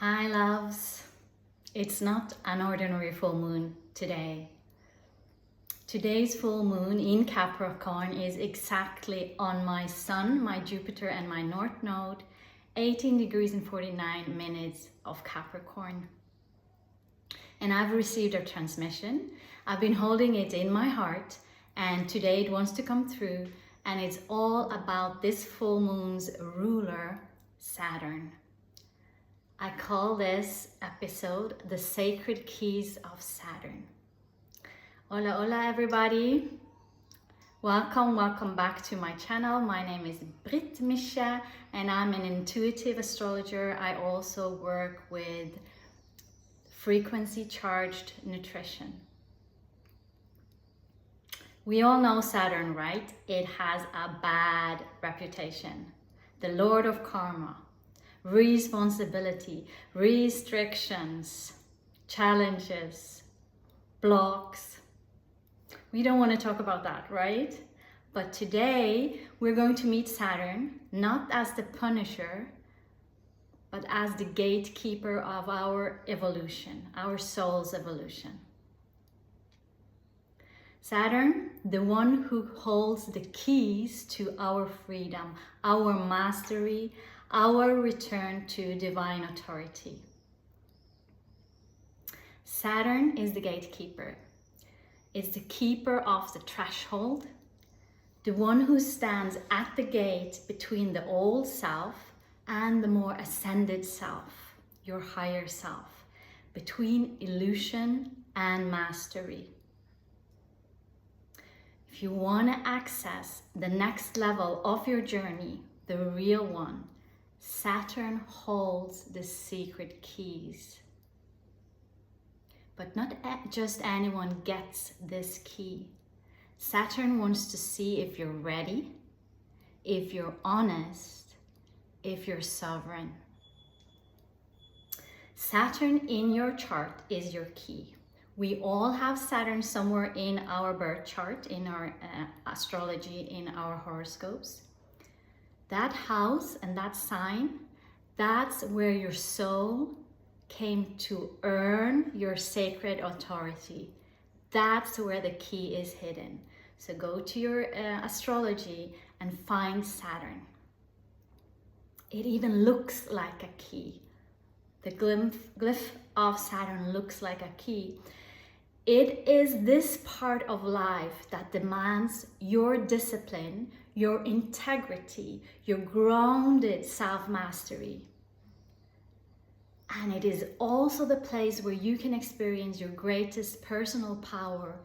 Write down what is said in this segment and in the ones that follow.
Hi loves, it's not an ordinary full moon today. Today's full moon in Capricorn is exactly on my Sun, my Jupiter and my North Node, 18 degrees and 49 minutes of Capricorn. And I've received a transmission. I've been holding it in my heart and today it wants to come through, and it's all about this full moon's ruler, Saturn. I call this episode The Sacred Keys of Saturn. Hola, hola everybody. Welcome back to my channel. My name is Britt Misha and I'm an intuitive astrologer. I also work with frequency charged nutrition. We all know Saturn, right? It has a bad reputation. The Lord of Karma. Responsibility, restrictions, challenges, blocks. We don't want to talk about that, right? But today we're going to meet Saturn, not as the punisher, but as the gatekeeper of our evolution, our soul's evolution. Saturn, the one who holds the keys to our freedom, our mastery, our return to divine authority. Saturn is the gatekeeper. It's the keeper of the threshold, the one who stands at the gate between the old self and the more ascended self, your higher self, between illusion and mastery. If you want to access the next level of your journey, the real one, Saturn holds the secret keys. But not just anyone gets this key. Saturn wants to see if you're ready, if you're honest, if you're sovereign. Saturn in your chart is your key. We all have Saturn somewhere in our birth chart, in our astrology, in our horoscopes. That house and that sign, that's where your soul came to earn your sacred authority. That's where the key is hidden. So go to your astrology and find Saturn. It even looks like a key. The glyph of Saturn looks like a key. It is this part of life that demands your discipline, your integrity, your grounded self-mastery. And it is also the place where you can experience your greatest personal power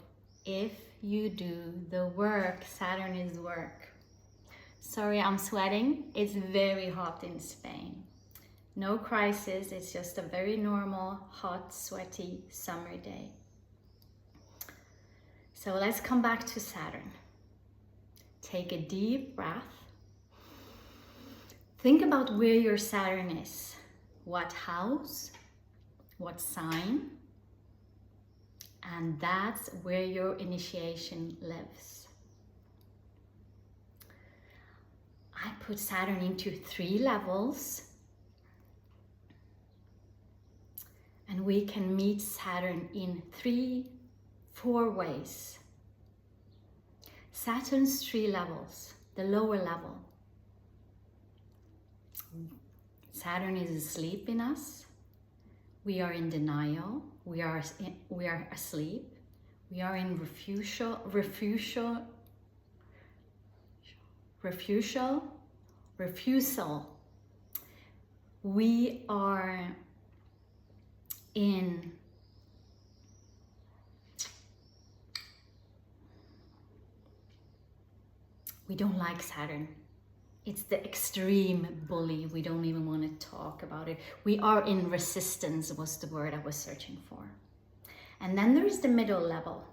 if you do the work. Saturn is work. Sorry, I'm sweating. It's very hot in Spain. No crisis, it's just a very normal, hot, sweaty summer day. So let's come back to Saturn. Take a deep breath. Think about where your Saturn is. What house? What sign? And that's where your initiation lives. I put Saturn into 3 levels. And we can meet Saturn in 4 ways. Saturn's 3 levels, the lower level. Saturn is asleep in us. We are in denial. We are asleep. We are in refusal. We are in we don't like Saturn. It's the extreme bully. We don't even want to talk about it. We are in resistance was the word I was searching for. And then there's the middle level.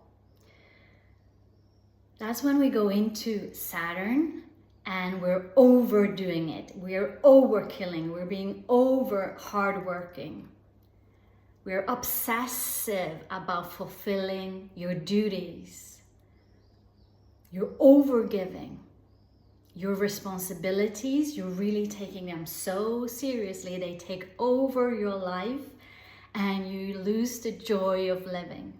That's when we go into Saturn and we're overdoing it. We're overkilling. We're being over hardworking. We're obsessive about fulfilling your duties. You're overgiving. Your responsibilities, you're really taking them so seriously, they take over your life and you lose the joy of living.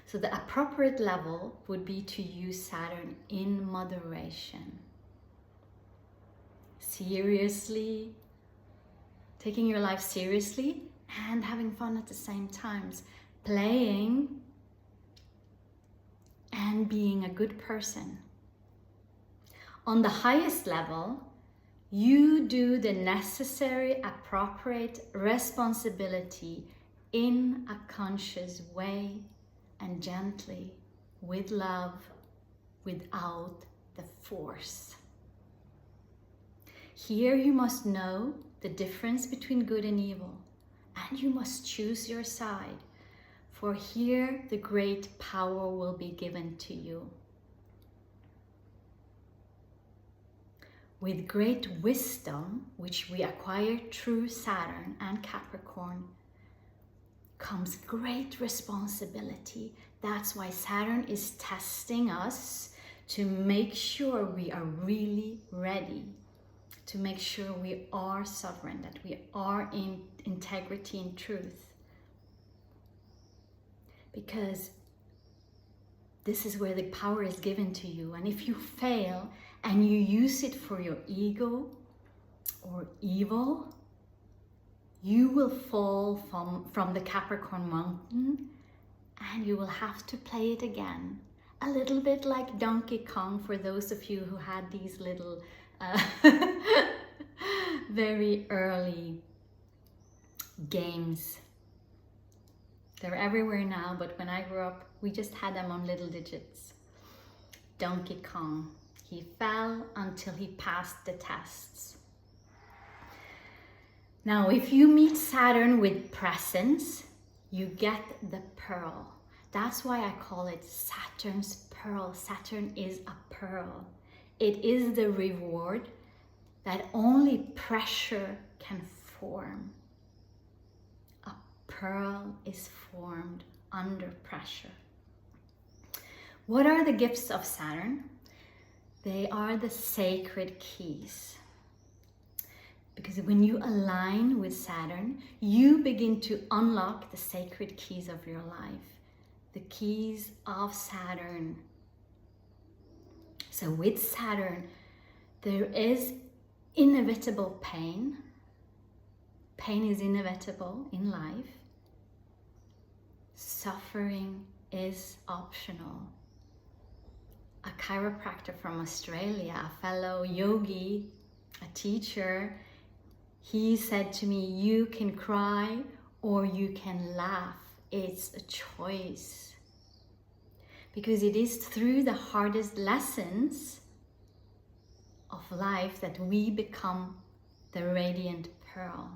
So the appropriate level would be to use Saturn in moderation. Seriously, taking your life seriously and having fun at the same times. Playing and being a good person. On the highest level, you do the necessary, appropriate responsibility in a conscious way and gently, with love, without the force. Here you must know the difference between good and evil, and you must choose your side, for here the great power will be given to you. With great wisdom, which we acquire through Saturn and Capricorn, comes great responsibility. That's why Saturn is testing us to make sure we are really ready, to make sure we are sovereign, that we are in integrity and truth. Because this is where the power is given to you. And if you fail and you use it for your ego or evil, you will fall from the Capricorn mountain and you will have to play it again. A little bit like Donkey Kong, for those of you who had these little very early games. They're everywhere now, but when I grew up, we just had them on little digits. Donkey Kong. He fell until he passed the tests. Now, if you meet Saturn with presence, you get the pearl. That's why I call it Saturn's pearl. Saturn is a pearl. It is the reward that only pressure can form. A pearl is formed under pressure. What are the gifts of Saturn? They are the sacred keys. Because when you align with Saturn, you begin to unlock the sacred keys of your life. The keys of Saturn. So with Saturn, there is inevitable pain. Pain is inevitable in life. Suffering is optional. A chiropractor from Australia, a fellow yogi, a teacher, he said to me, you can cry or you can laugh. It's a choice. Because it is through the hardest lessons of life that we become the radiant pearl.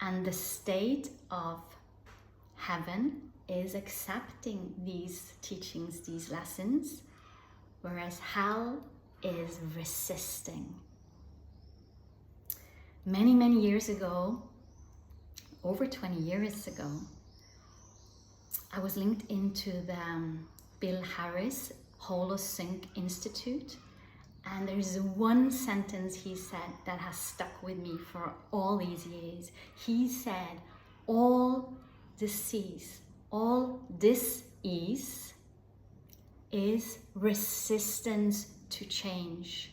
And the state of heaven is accepting these teachings, these lessons, whereas hell is resisting. Many, many years ago, over 20 years ago, I was linked into the Bill Harris Holosync Institute, and there's one sentence he said that has stuck with me for all these years. He said, all disease, all dis-ease is resistance to change,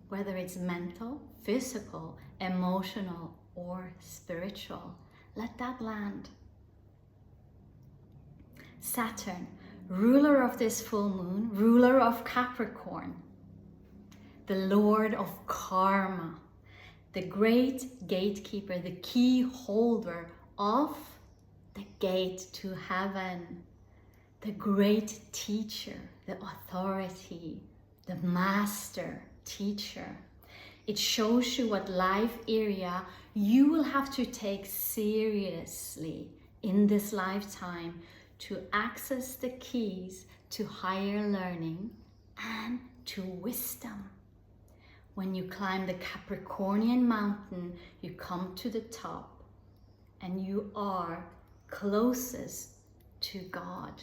whether it's mental, physical, emotional, or spiritual. Let that land. Saturn, ruler of this full moon, ruler of Capricorn, the Lord of Karma, the great gatekeeper, the key holder of the gate to heaven, the great teacher, the authority, the master teacher. It shows you what life area you will have to take seriously in this lifetime to access the keys to higher learning and to wisdom. When you climb the Capricornian mountain, you come to the top and you are closest to God.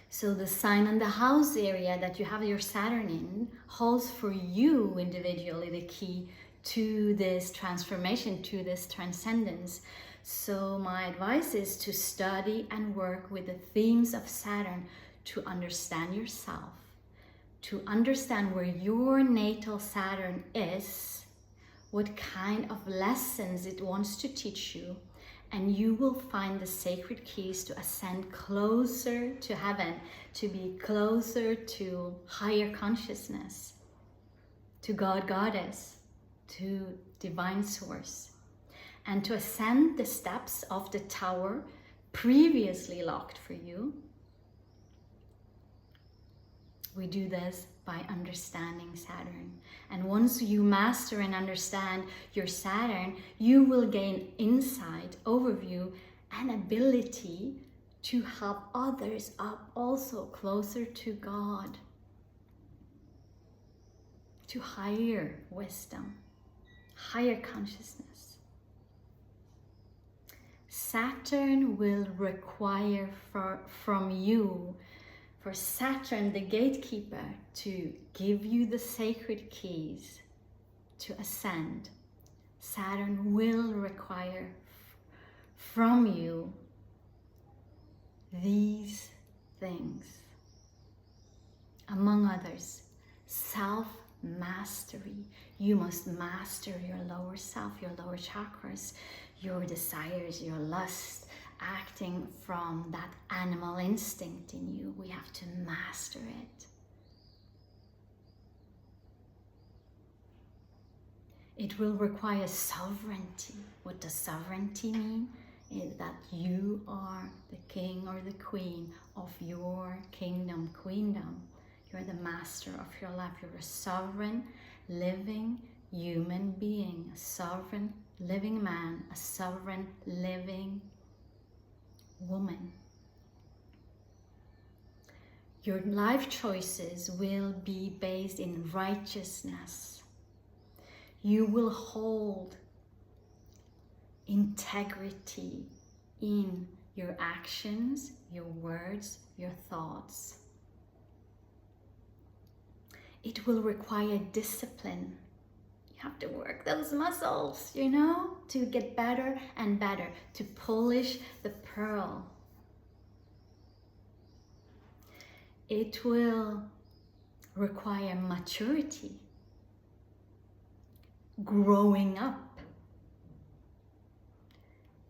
So the sign and the house area that you have your Saturn in holds for you individually the key to this transformation, to this transcendence. So my advice is to study and work with the themes of Saturn to understand yourself, to understand where your natal Saturn is, what kind of lessons it wants to teach you, and you will find the sacred keys to ascend closer to heaven, to be closer to higher consciousness, to God, Goddess, to divine source, and to ascend the steps of the tower previously locked for you. We do this by understanding Saturn. And once you master and understand your Saturn, you will gain insight, overview, and ability to help others up also closer to God, to higher wisdom, higher consciousness. Saturn will require from you, for Saturn, the gatekeeper, to give you the sacred keys to ascend. Saturn will require from you these things, among others, self-mastery. You must master your lower self, your lower chakras, your desires, your lust, acting from that animal instinct in you. We have to master it. It will require sovereignty. What does sovereignty mean? Is that you are the king or the queen of your kingdom, queendom. You're the master of your life. You're a sovereign, living human being, a sovereign, living man, a sovereign, living woman. Your life choices will be based in righteousness. You will hold integrity in your actions, your words, your thoughts. It will require discipline. You have to work those muscles, you know, to get better and better, to polish the pearl. It will require maturity, growing up.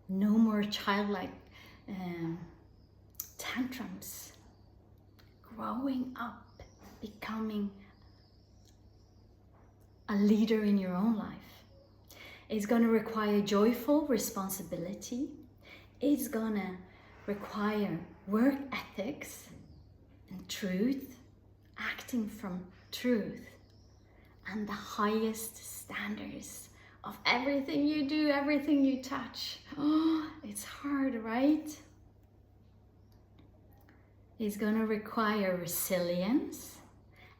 No more childlike tantrums. Growing up, becoming a leader in your own life. It's going to require joyful responsibility. It's going to require work ethics and truth, acting from truth, and the highest standards of everything you do, everything you touch. Oh, it's hard, right? It's going to require resilience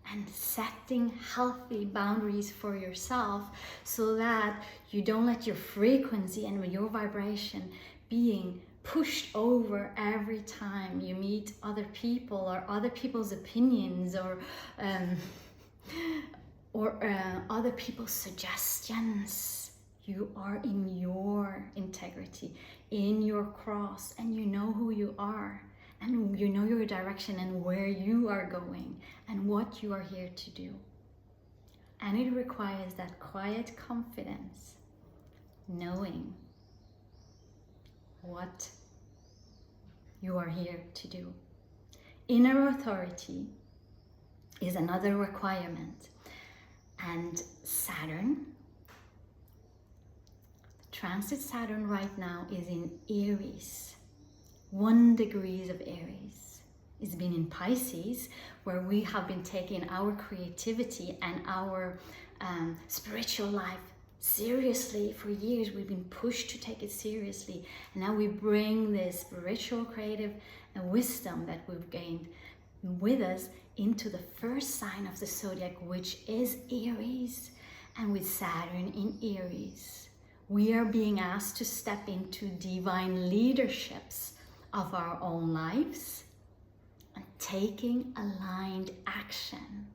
and setting healthy boundaries for yourself so that you don't let your frequency and your vibration being pushed over every time you meet other people or other people's opinions or other people's suggestions. You are in your integrity, in your cross, and you know who you are. And you know your direction and where you are going and what you are here to do. And it requires that quiet confidence, knowing what you are here to do. Inner authority is another requirement. And Saturn, transit Saturn right now is in Aries. 1 degree of Aries. It's been in Pisces, where we have been taking our creativity and our spiritual life seriously for years. We've been pushed to take it seriously, and now we bring this spiritual, creative wisdom that we've gained with us into the first sign of the zodiac, which is Aries. And with Saturn in Aries, we are being asked to step into divine leaderships of our own lives and taking aligned action.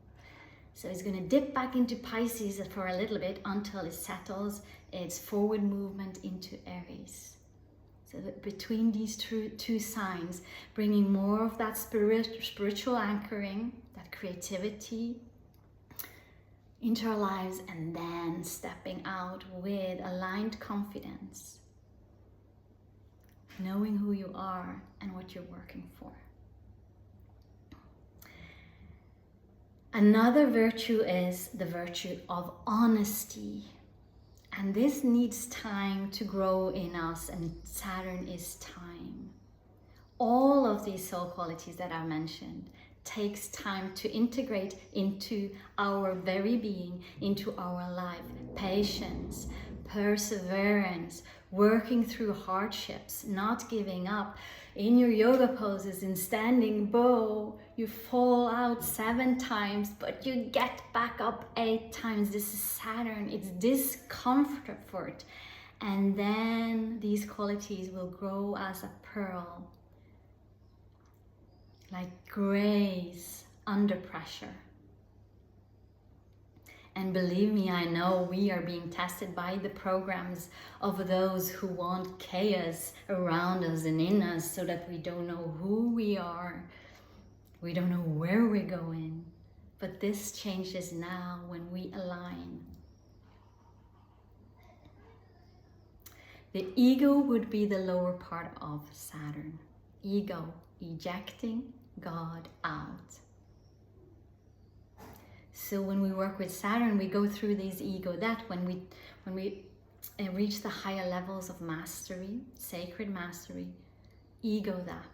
So it's going to dip back into Pisces for a little bit until it settles its forward movement into Aries. So that between these two signs, bringing more of that spiritual anchoring, that creativity into our lives, and then stepping out with aligned confidence, knowing who you are and what you're working for. Another virtue is the virtue of honesty. And this needs time to grow in us, and Saturn is time. All of these soul qualities that I mentioned takes time to integrate into our very being, into our life. Patience, perseverance, working through hardships, not giving up. In your yoga poses, in standing bow, you fall out 7 times, but you get back up 8 times. This is Saturn, it's discomfort. And then these qualities will grow as a pearl, like grace under pressure. And believe me, I know we are being tested by the programs of those who want chaos around us and in us, so that we don't know who we are. We don't know where we're going. But this changes now when we align. The ego would be the lower part of Saturn. Ego, ejecting God out. So when we work with Saturn, we go through these ego that when we reach the higher levels of mastery, sacred mastery, ego that.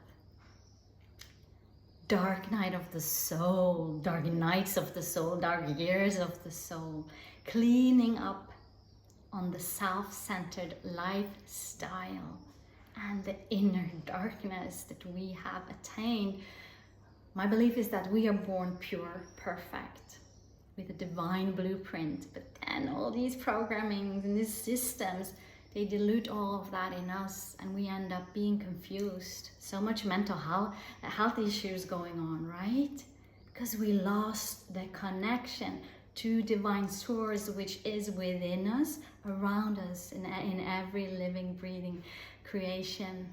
Dark night of the soul, dark nights of the soul, dark years of the soul, cleaning up on the self-centered lifestyle and the inner darkness that we have attained. My belief is that we are born pure, perfect, with a divine blueprint, but then all these programmings and these systems, they dilute all of that in us, and we end up being confused. So much mental health issues going on, right? Because we lost the connection to divine source, which is within us, around us, in every living, breathing creation.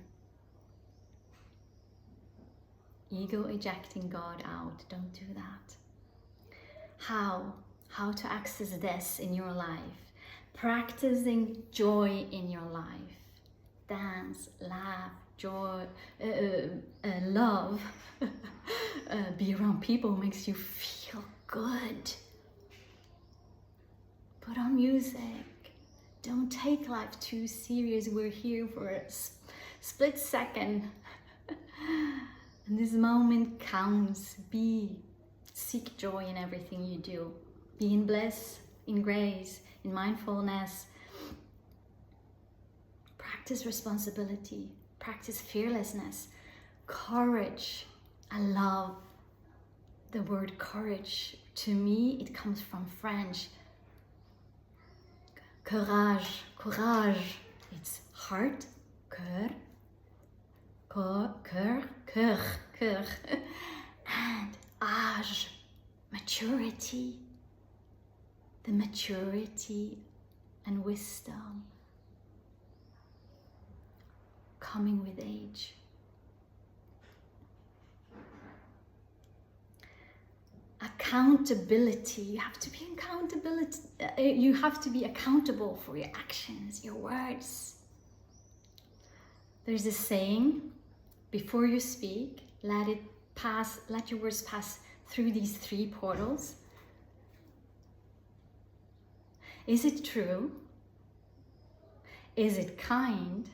Ego ejecting God out. Don't do that. How to access this in your life? Practicing joy in your life. Dance, laugh, joy, love. Be around people makes you feel good. Put on music. Don't take life too serious. We're here for a split second. And this moment counts. Seek joy in everything you do. Be in bliss, in grace, in mindfulness. Practice responsibility. Practice fearlessness. Courage. I love the word courage. To me, it comes from French. Courage. Courage. It's heart, cœur, cœur, and âge, maturity. The maturity and wisdom coming with age. Accountability. You have to be accountable for your actions, your words. There's a saying, before you speak, let your words pass through these 3 portals. Is it true? Is it kind?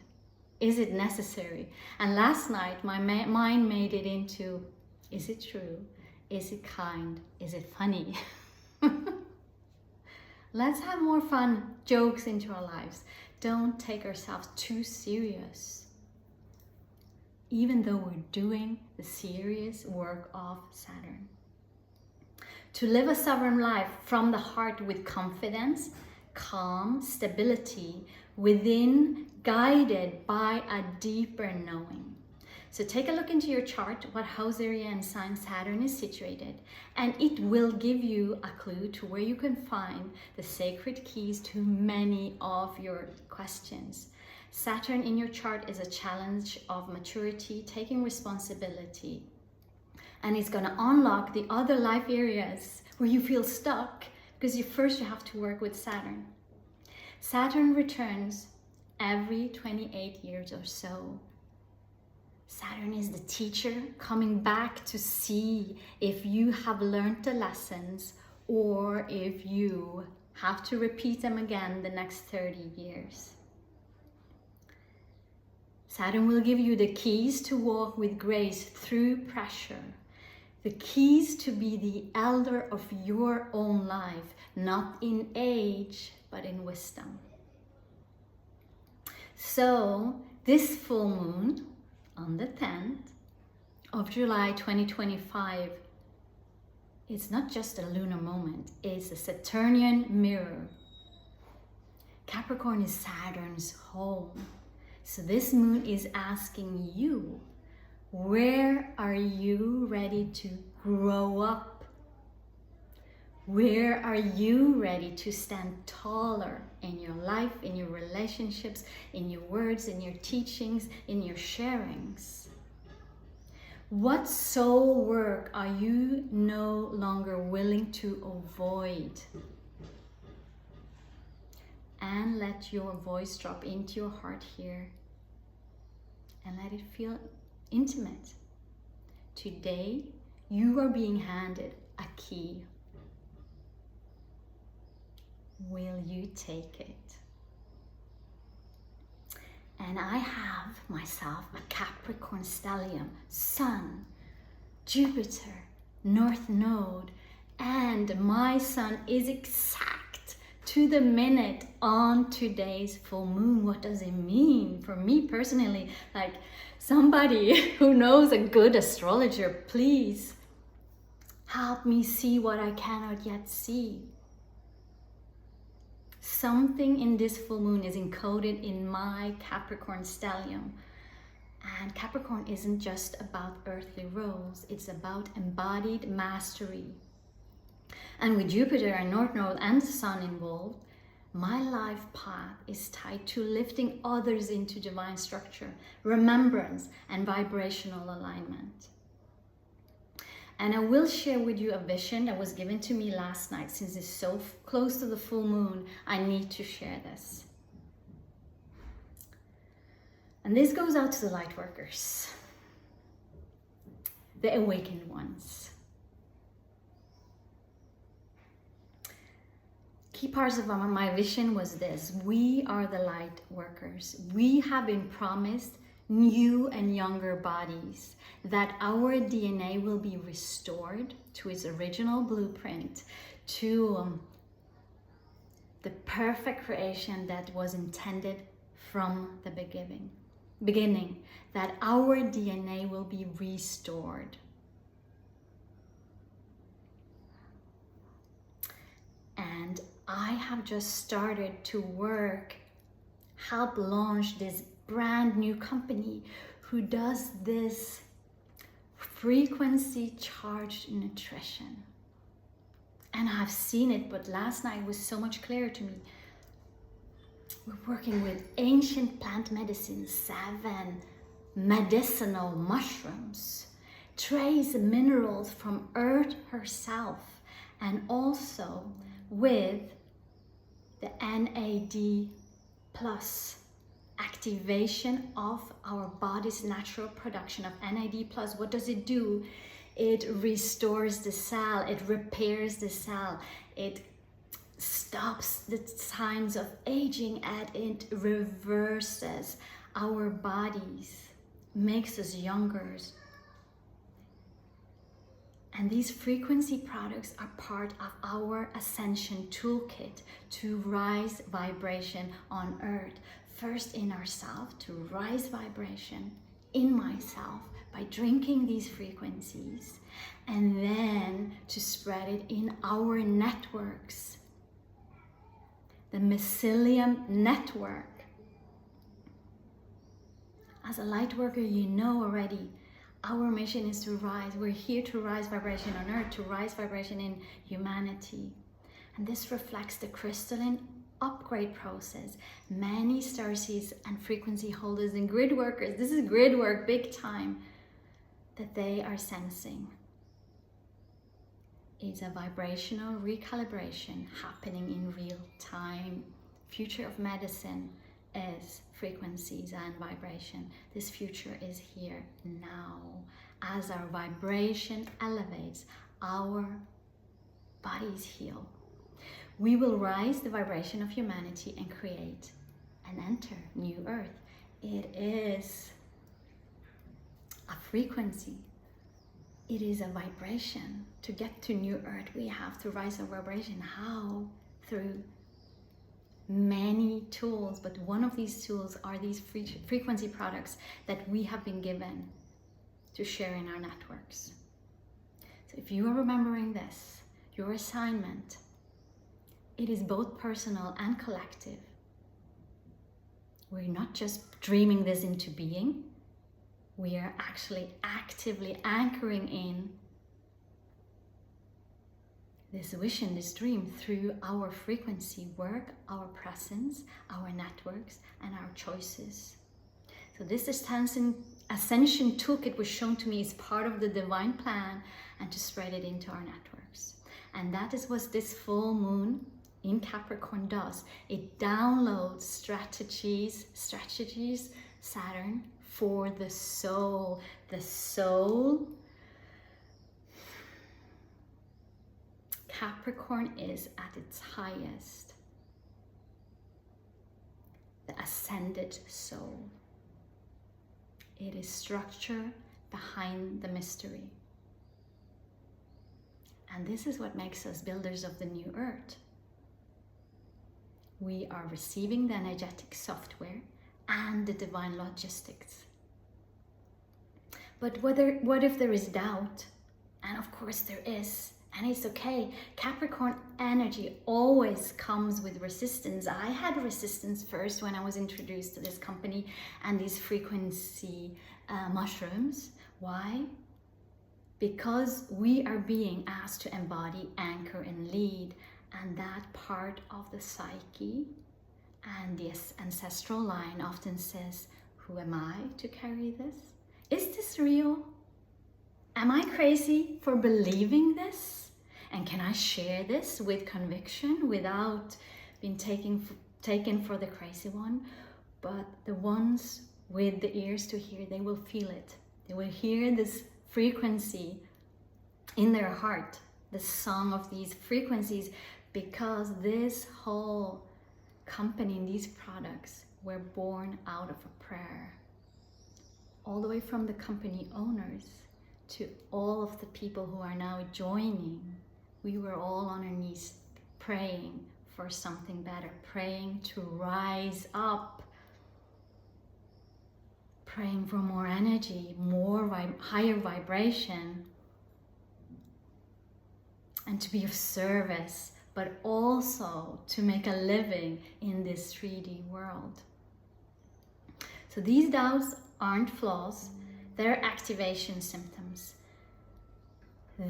Is it necessary? And last night, my mind made it into, is it true? Is it kind? Is it funny? Let's have more fun, jokes into our lives. Don't take ourselves too serious, even though we're doing the serious work of Saturn. To live a sovereign life from the heart with confidence, calm, stability, within, guided by a deeper knowing. So take a look into your chart, what house area and sign Saturn is situated, and it will give you a clue to where you can find the sacred keys to many of your questions. Saturn in your chart is a challenge of maturity, taking responsibility, and it's going to unlock the other life areas where you feel stuck, because first you have to work with Saturn. Saturn returns every 28 years or so. Saturn is the teacher coming back to see if you have learned the lessons or if you have to repeat them again the next 30 years. Saturn will give you the keys to walk with grace through pressure, the keys to be the elder of your own life, not in age, but in wisdom. So this full moon on the 10th of July 2025, it's not just a lunar moment, it's a Saturnian mirror. Capricorn is Saturn's home. So this moon is asking you, where are you ready to grow up? Where are you ready to stand taller in your life, in your relationships, in your words, in your teachings, in your sharings? What soul work are you no longer willing to avoid? And let your voice drop into your heart here and let it feel intimate. Today, you are being handed a key. Will you take it? And I have myself a Capricorn stellium, Sun, Jupiter, North Node, and my Sun is exact to the minute on today's full moon. What does it mean for me personally? Like, somebody who knows a good astrologer, please help me see what I cannot yet see. Something in this full moon is encoded in my Capricorn stellium. And Capricorn isn't just about earthly roles, it's about embodied mastery. And with Jupiter and North Node and the Sun involved, my life path is tied to lifting others into divine structure, remembrance, and vibrational alignment. And I will share with you a vision that was given to me last night. Since it's so close to the full moon, I need to share this. And this goes out to the light workers, the awakened ones. Key parts of my vision was this: we are the light workers. We have been promised new and younger bodies, that our DNA will be restored to its original blueprint, to the perfect creation that was intended from the beginning, that our DNA will be restored. And I have just started to help launch this brand new company who does this frequency charged nutrition. And I've seen it, but last night was so much clearer to me. We're working with ancient plant medicine, 7 medicinal mushrooms, trace minerals from Earth herself, and also with the NAD plus activation of our body's natural production of NAD plus. What does it do? It restores the cell, it repairs the cell, it stops the signs of aging, and it reverses our bodies, makes us younger. And these frequency products are part of our ascension toolkit to rise vibration on Earth. First in ourselves, to rise vibration in myself by drinking these frequencies, and then to spread it in our networks. The mycelium network. As a light worker, you know already, our mission is to rise. We're here to rise vibration on earth, to rise vibration in humanity. And this reflects the crystalline upgrade process. Many starseeds and frequency holders and grid workers, this is grid work big time, that they are sensing. It's a vibrational recalibration happening in real time. Future of medicine is frequencies and vibration. This future is here now. As our vibration elevates, our bodies heal. We will rise the vibration of humanity and create and enter new earth. It is a frequency. It is a vibration. To get to new earth, we have to rise our vibration. How? Through many tools, but one of these tools are these frequency products that we have been given to share in our networks. So if you are remembering this, your assignment, it is both personal and collective. We're not just dreaming this into being, we are actually actively anchoring in this vision, this dream through our frequency work, our presence, our networks, and our choices. So this ascension toolkit was shown to me as part of the divine plan and to spread it into our networks. And that is what this full moon in Capricorn does. It downloads strategies, Saturn, for the soul. The soul, Capricorn is at its highest. The ascended soul. It is structure behind the mystery. And this is what makes us builders of the new earth. We are receiving the energetic software and the divine logistics. But what if there is doubt? And of course there is, and it's okay. Capricorn energy always comes with resistance. I had resistance first when I was introduced to this company and these frequency mushrooms. Why? Because we are being asked to embody, anchor, and lead. And that part of the psyche and the ancestral line often says, who am I to carry this? Is this real? Am I crazy for believing this? And can I share this with conviction without being taken for the crazy one? But the ones with the ears to hear, they will feel it. They will hear this frequency in their heart, the song of these frequencies, because this whole company and these products were born out of a prayer. All the way from the company owners to all of the people who are now joining. We were all on our knees praying for something better, praying to rise up, praying for more energy, more higher vibration, and to be of service, but also to make a living in this 3D world. So these doubts aren't flaws, they're activation symptoms.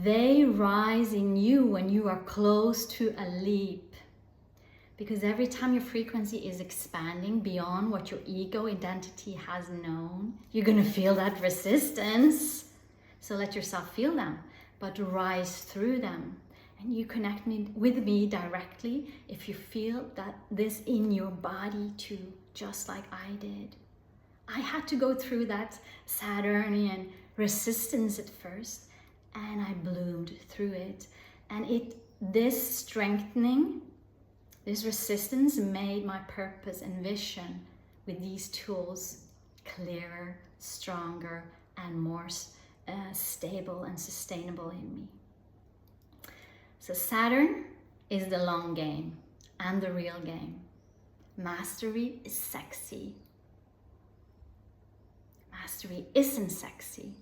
They rise in you when you are close to a leap. Because every time your frequency is expanding beyond what your ego identity has known, you're gonna feel that resistance. So let yourself feel them, but rise through them. And you connect with me directly if you feel that this in your body too, just like I did. I had to go through that Saturnian resistance at first, and I bloomed through it. And this strengthening, this resistance made my purpose and vision with these tools clearer, stronger, and more stable and sustainable in me. So Saturn is the long game and the real game. Mastery is sexy. Mastery isn't sexy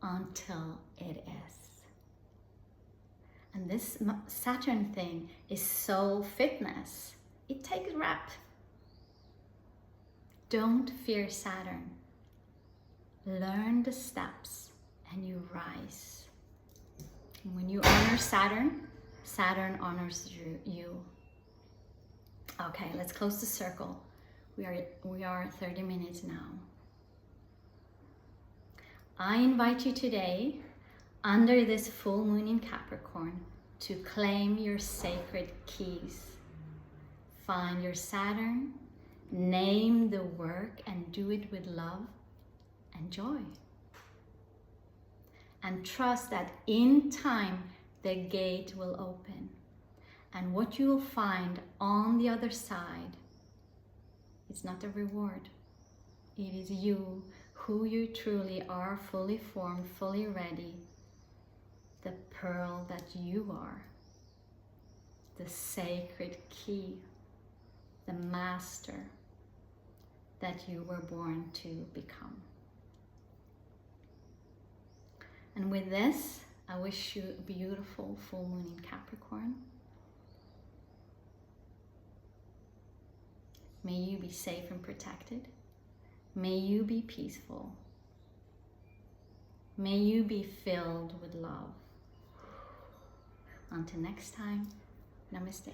until it is. And this Saturn thing is soul fitness. It takes rep. Don't fear Saturn. Learn the steps and you rise. And when you honor Saturn, Saturn honors you. Okay, let's close the circle. We are 30 minutes now. I invite you today, under this full moon in Capricorn, to claim your sacred keys. Find your Saturn, name the work, and do it with love and joy. And trust that in time, the gate will open. And what you will find on the other side is not a reward. It is you, who you truly are, fully formed, fully ready. The pearl that you are. The sacred key. The master that you were born to become. And with this, I wish you a beautiful full moon in Capricorn. May you be safe and protected. May you be peaceful. May you be filled with love. Until next time, namaste.